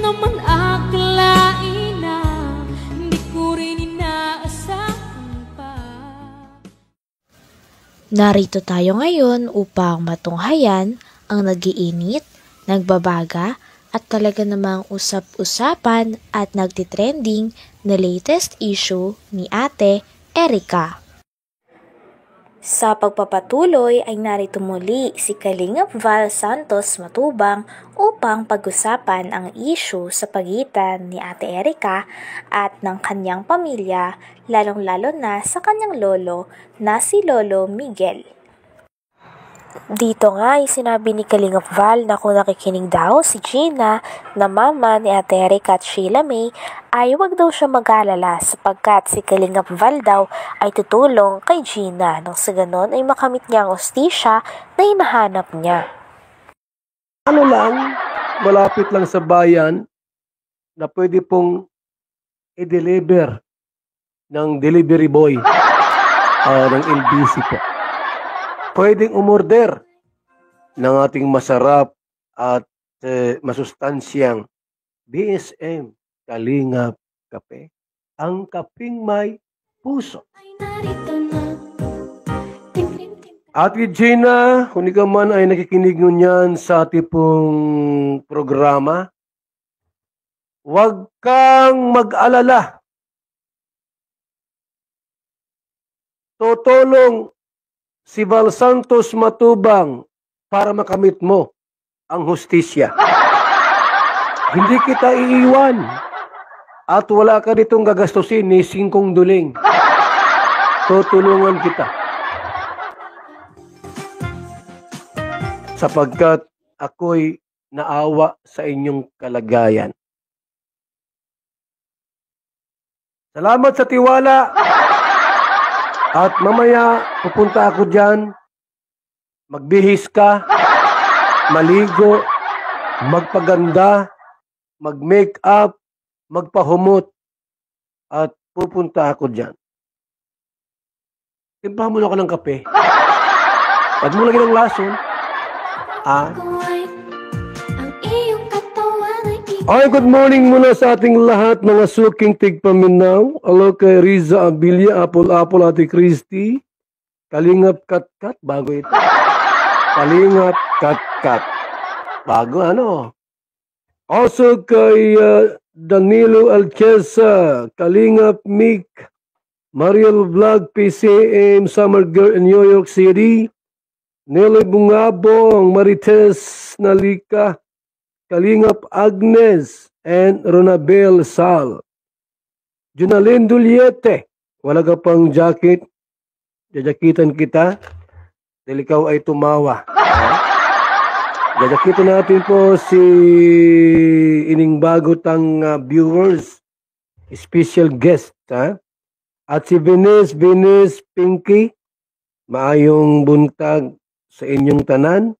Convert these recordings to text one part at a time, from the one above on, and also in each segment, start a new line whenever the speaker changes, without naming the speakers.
naman akalain na hindi ko rin inaasahan pa.
Narito tayo ngayon upang matunghayan ang nagiinit, nagbabaga at talaga namang usap-usapan at nagtitrending na latest issue ni Ate Erica. Sa pagpapatuloy ay narito muli si Kalingap Val Santos Matubang upang pag-usapan ang issue sa pagitan ni Ate Erica at ng kanyang pamilya, lalong-lalo na sa kanyang lolo na si Lolo Miguel. Dito nga ay sinabi ni Kalingap Val na kung nakikinig daw si Gina na mama ni Ate Erica at Sheila May ay wag daw siya mag-alala sapagkat si Kalingap Val daw ay tutulong kay Gina nang sa ganon ay makamit niya ang ostisya na hinahanap niya.
Ano lang, malapit lang sa bayan na pwede pong i-deliver ng delivery boy ng LBC po. Pwedeng umorder ng ating masarap at masustansyang BSM Kalingap Kape. Ang kaping may puso. Ate Gina, kung ikaw man ay nakikinig ngunyan sa ating pong programa, huwag kang mag-alala. Tutulong si Val Santos Matubang para makamit mo ang hustisya. Hindi kita iiwan at wala ka ditong gagastusin ni singkong duling. Tutulungan kita. Sapagkat ako'y naawa sa inyong kalagayan. Salamat sa tiwala. At mamaya, pupunta ako dyan, magbihis ka, maligo, magpaganda, mag-make up, magpahumot, at pupunta ako dyan. Timpahan mo na ako ng kape. Pag mo lagi ng lason, Ay, good morning muna sa ating lahat, mga suking tigpaminaw. Hello kay Riza Abilia, Apple, Ate Christy. Kalingap Kat-Kat, bago ito. Kalingap Kat-Kat. Bago ano. Also kay Danilo Alchesa, Kalingap Mick, Mariel Vlog, PCM, Summer Girl in New York City. Nelly Bungabong, Marites Nalika, Kalingap Agnes, and Ronabel Sal. Junalyn Duliete, wala ka pang jacket, jajakitan kita, dahil ikaw ay tumawa. Jajakitan natin po si ining bagotang viewers, special guest, at si Venus Pinky, maayong buntag sa inyong tanan,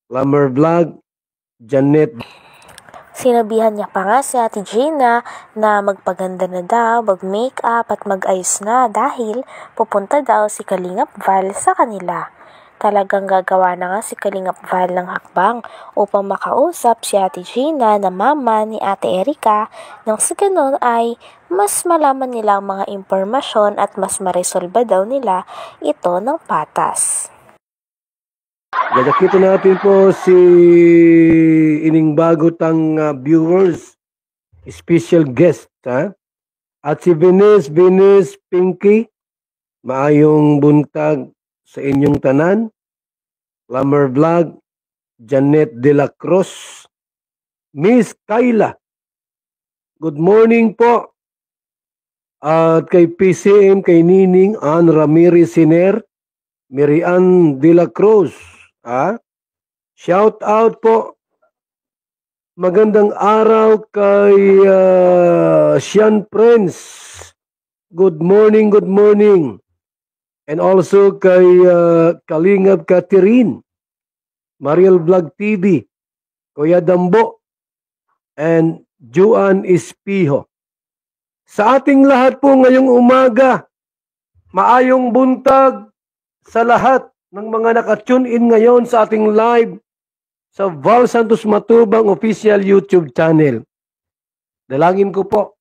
Glamour Vlog, Janet.
Sinabihan niya pa nga si Ate Gina na magpaganda na daw, mag-makeup at mag-ayos na dahil pupunta daw si Kalingap Val sa kanila. Talagang gagawa na nga si Kalingap Val ng hakbang upang makausap si Ate Gina na mama ni Ate Erica nang sa ganon ay mas malaman nila ang mga impormasyon at mas maresolba daw nila ito ng patas.
Jajakitan natin po si ining bagotang viewers, special guest, at si Venus Pinky, maayong buntag sa inyong tanan, Glamour Vlog, Janet de la Cruz, Miss Kayla, good morning po, at kay PCM, kay Nining Ann Ramirez Siner, Miriam de la Cruz, shout out po. Magandang araw kay Sean Prince. Good morning, good morning. And also kay Kalingap Catherine, Mariel Vlog TV, Kuya Dambo, and Juan Espijo. Sa ating lahat po ngayong umaga, maayong buntag sa lahat ng mga naka-tune in ngayon sa ating live sa Val Santos Matubang official YouTube channel. Dalangin ko po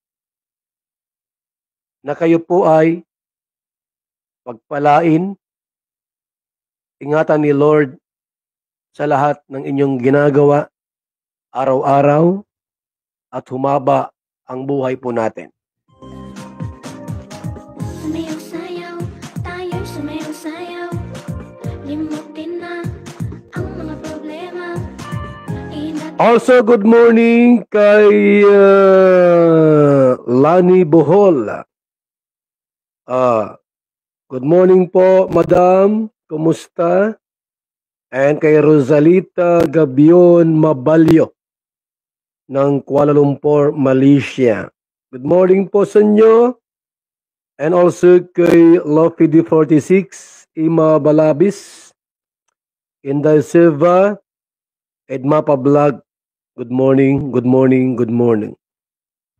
na kayo po ay pagpalain, ingatan ni Lord sa lahat ng inyong ginagawa araw-araw at humaba ang buhay po natin.
Sumayaw-sayaw, tayo'y sumayaw-sayaw. Limutin na ang mga problema.
Also, good morning kay Lani Bohol. Good morning po, Madam. Kumusta? And kay Rosalita Gabion Mabalyo ng Kuala Lumpur, Malaysia. Good morning po sa inyo. And also kay Lofi D46, Ima Balabis, Inday Silva, Edma Vlog. Good morning, good morning, good morning.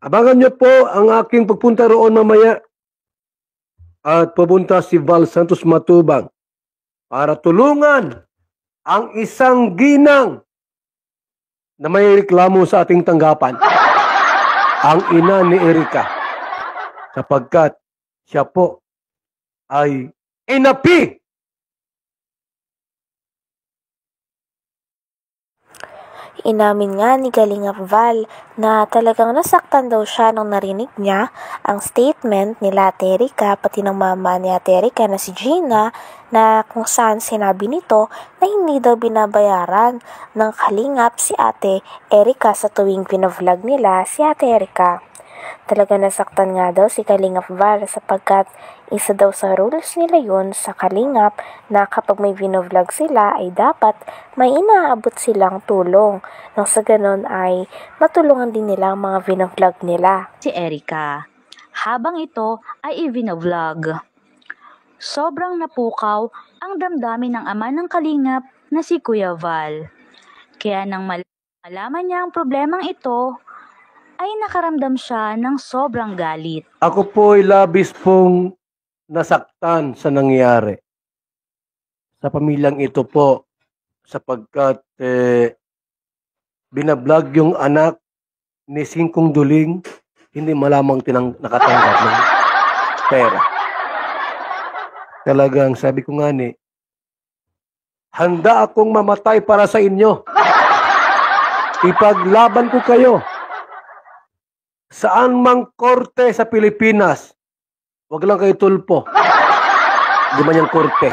Abangan nyo po ang aking pagpunta roon mamaya. At pupunta si Val Santos Matubang para tulungan ang isang ginang na may reklamo sa ating tanggapan. Ang ina ni Erika. Sapagkat siya po ay inapi.
Inamin nga ni Kalingap Val na talagang nasaktan daw siya nung narinig niya ang statement nila Ate Erika pati ng mama ni Ate Erika na si Gina na kung saan sinabi nito na hindi daw binabayaran ng Kalingap si Ate Erika sa tuwing pinavlog nila si Ate Erika. Talaga nasaktan nga daw si Kalingap Val sapagkat isa daw sa rules nila yun sa Kalingap na kapag may vinovlog sila ay dapat may inaabot silang tulong. Nang sa ganon ay matulungan din nila ang mga vinovlog nila.
Si Erika, habang ito ay i-vinovlog. Sobrang napukaw ang damdamin ng ama ng Kalingap na si Kuya Val. Kaya nang malaman niya ang problemang ito, ay nakaramdam siya ng sobrang galit.
Ako po ay labis pong nasaktan sa nangyari sa pamilyang ito po sapagkat binablog yung anak ni Singkong Duling, hindi malamang nakatanggap ng pera. Talagang sabi ko nga ni, handa akong mamatay para sa inyo. Ipaglaban ko kayo. Saan mang korte sa Pilipinas, wag lang kayo tulpo. Di man yung korte.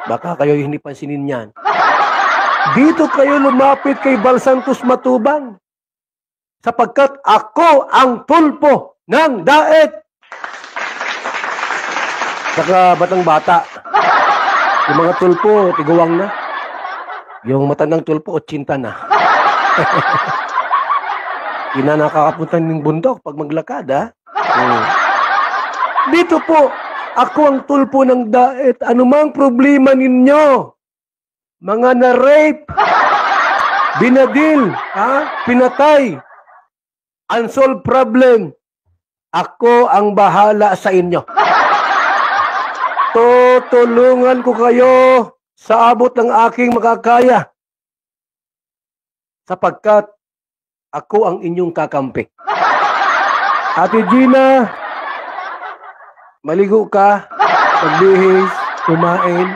Baka kayo hindi pansinin yan. Dito kayo lumapit kay Val Santos Matubang. Sapagkat ako ang tulpo ng daet. Saka batang-bata. Yung mga tulpo, tiguwang na. Yung matandang tulpo, 80 na. Hindi na nakakapunta ng bundok pag maglakad, ha? Dito po, ako ang tulpo ng daet. Ano mang problema ninyo? Mga na-rape, binadil, pinatay, unsolved problem. Ako ang bahala sa inyo. Tutulungan ko kayo sa abot ng aking makakaya. Sapagkat ako ang inyong kakampi. Ate Gina, maligo ka, magbihis, kumain,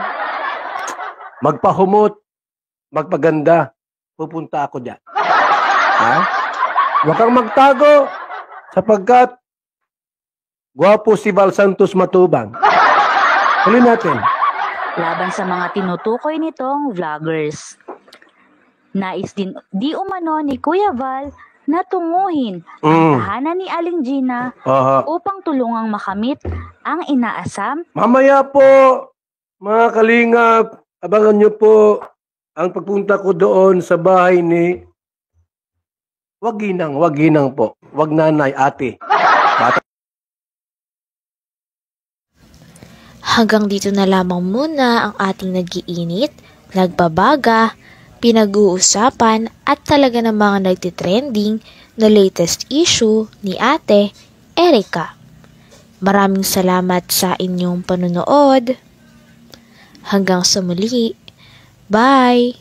magpahumot, magpaganda, pupunta ako dyan. Ha? Huwag kang magtago, sapagkat gwapo si Val Santos Matubang. Huli natin.
Laban sa mga tinutukoy nitong vloggers. Nais din di umano ni Kuya Val na tunguhin ang tahanan ni Aling Gina upang tulungang makamit ang inaasam.
Mamaya po, mga kalingap, abangan nyo po ang pagpunta ko doon sa bahay ni wag ginang po, wag nanay, ate.
Hanggang dito na lamang muna ang ating nag-iinit, nagbabaga, pinag-uusapan at talaga ng mga nagtitrending na latest issue ni Ate Erika. Maraming salamat sa inyong panunood. Hanggang sa muli. Bye!